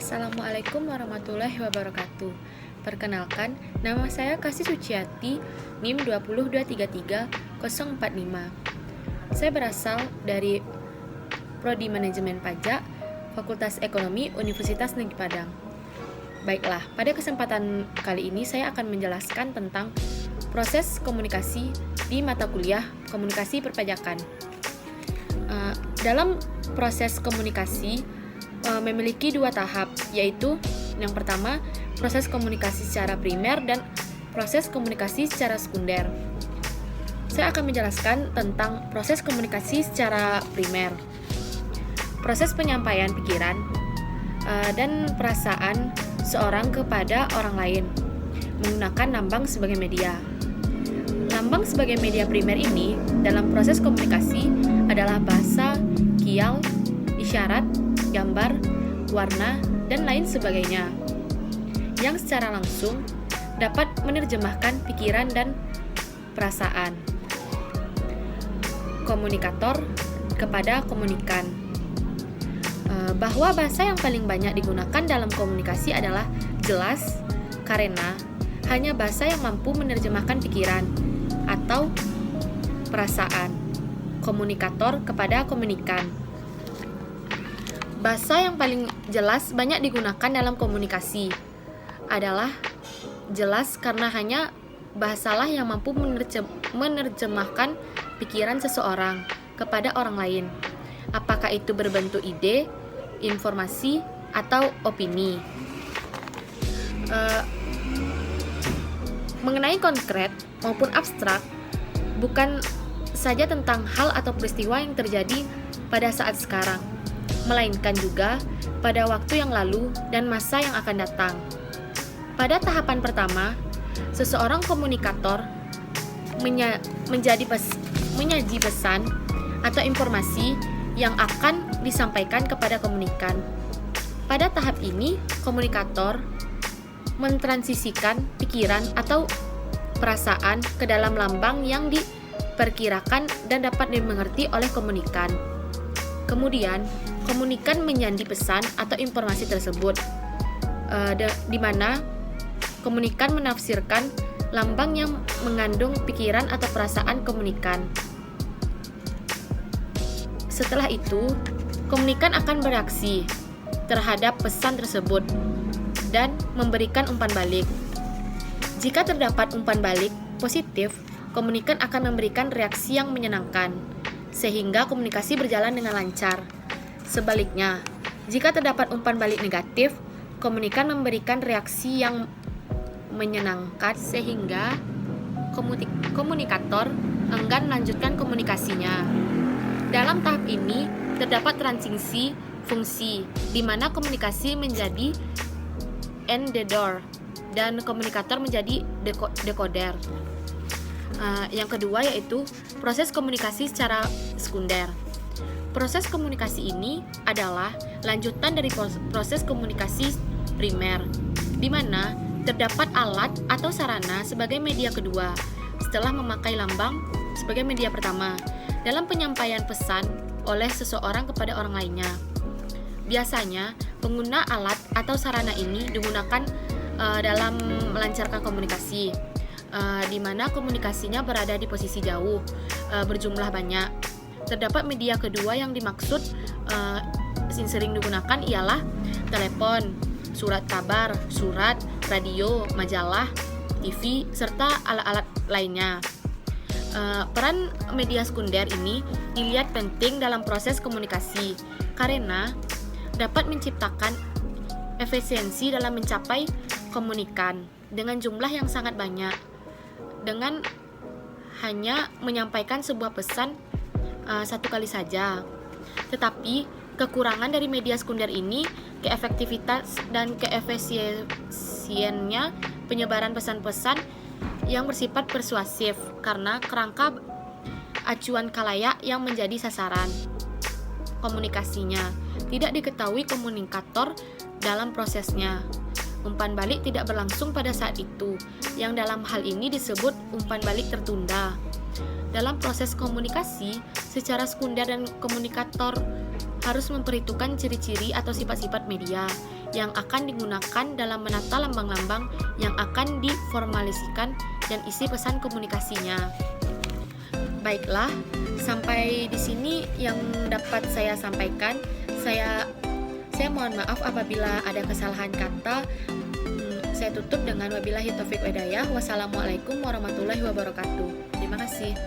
Assalamualaikum warahmatullahi wabarakatuh. Perkenalkan, nama saya Kasih Suciati, NIM 20233-045. Saya berasal dari Prodi Manajemen Pajak, Fakultas Ekonomi, Universitas Negeri Padang. Baiklah, pada kesempatan kali ini saya akan menjelaskan tentang proses komunikasi di mata kuliah Komunikasi Perpajakan. Dalam proses komunikasi memiliki dua tahap, yaitu yang pertama proses komunikasi secara primer dan proses komunikasi secara sekunder. Saya akan menjelaskan tentang proses komunikasi secara primer. Proses penyampaian pikiran dan perasaan seorang kepada orang lain menggunakan lambang sebagai media. Lambang sebagai media primer ini dalam proses komunikasi adalah bahasa, kial, isyarat, gambar, warna, dan lain sebagainya, yang secara langsung dapat menerjemahkan pikiran dan perasaan komunikator kepada komunikan. Bahwa bahasa yang paling banyak digunakan dalam komunikasi adalah jelas, karena hanya bahasa yang mampu menerjemahkan pikiran atau perasaan komunikator kepada komunikan. Bahasa yang paling jelas banyak digunakan dalam komunikasi adalah jelas karena hanya bahasalah yang mampu menerjemahkan pikiran seseorang kepada orang lain, apakah itu berbentuk ide, informasi, atau opini. Mengenai konkret maupun abstrak, bukan saja tentang hal atau peristiwa yang terjadi pada saat sekarang, melainkan juga pada waktu yang lalu dan masa yang akan datang. Pada tahapan pertama, seseorang komunikator menyaji pesan atau informasi yang akan disampaikan kepada komunikan. Pada tahap ini, komunikator mentransisikan pikiran atau perasaan ke dalam lambang yang diperkirakan dan dapat dimengerti oleh komunikan. Kemudian, komunikan menyandi pesan atau informasi tersebut, di mana komunikan menafsirkan lambang yang mengandung pikiran atau perasaan komunikan. Setelah itu, komunikan akan bereaksi terhadap pesan tersebut dan memberikan umpan balik. Jika terdapat umpan balik positif, komunikan akan memberikan reaksi yang menyenangkan, sehingga komunikasi berjalan dengan lancar. Sebaliknya, jika terdapat umpan balik negatif, komunikan memberikan reaksi yang menyenangkan sehingga komunikator enggan melanjutkan komunikasinya. Dalam tahap ini, terdapat transisi fungsi, di mana komunikasi menjadi encoder dan komunikator menjadi decoder. Yang kedua yaitu proses komunikasi secara sekunder. Proses komunikasi ini adalah lanjutan dari proses komunikasi primer, di mana terdapat alat atau sarana sebagai media kedua setelah memakai lambang sebagai media pertama dalam penyampaian pesan oleh seseorang kepada orang lainnya. Biasanya, pengguna alat atau sarana ini digunakan dalam melancarkan komunikasi, di mana komunikasinya berada di posisi jauh, berjumlah banyak. Terdapat media kedua yang dimaksud sering digunakan ialah telepon, surat kabar, surat, radio, majalah, TV, serta alat-alat lainnya. Peran media sekunder ini dilihat penting dalam proses komunikasi karena dapat menciptakan efisiensi dalam mencapai komunikan dengan jumlah yang sangat banyak dengan hanya menyampaikan sebuah pesan satu kali saja. Tetapi kekurangan dari media sekunder ini keefektivitas dan keefisiennya penyebaran pesan-pesan yang bersifat persuasif karena kerangka acuan khalayak yang menjadi sasaran komunikasinya tidak diketahui komunikator dalam prosesnya. Umpan balik tidak berlangsung pada saat itu, yang dalam hal ini disebut umpan balik tertunda. Dalam proses komunikasi secara sekunder dan komunikator harus memperhitungkan ciri-ciri atau sifat-sifat media yang akan digunakan dalam menata lambang-lambang yang akan diformalisikan dan isi pesan komunikasinya. Baiklah, sampai di sini yang dapat saya sampaikan. Saya mohon maaf apabila ada kesalahan kata. Saya tutup dengan wabillahi taufik wal hidayah. Wassalamualaikum warahmatullahi wabarakatuh. Terima kasih.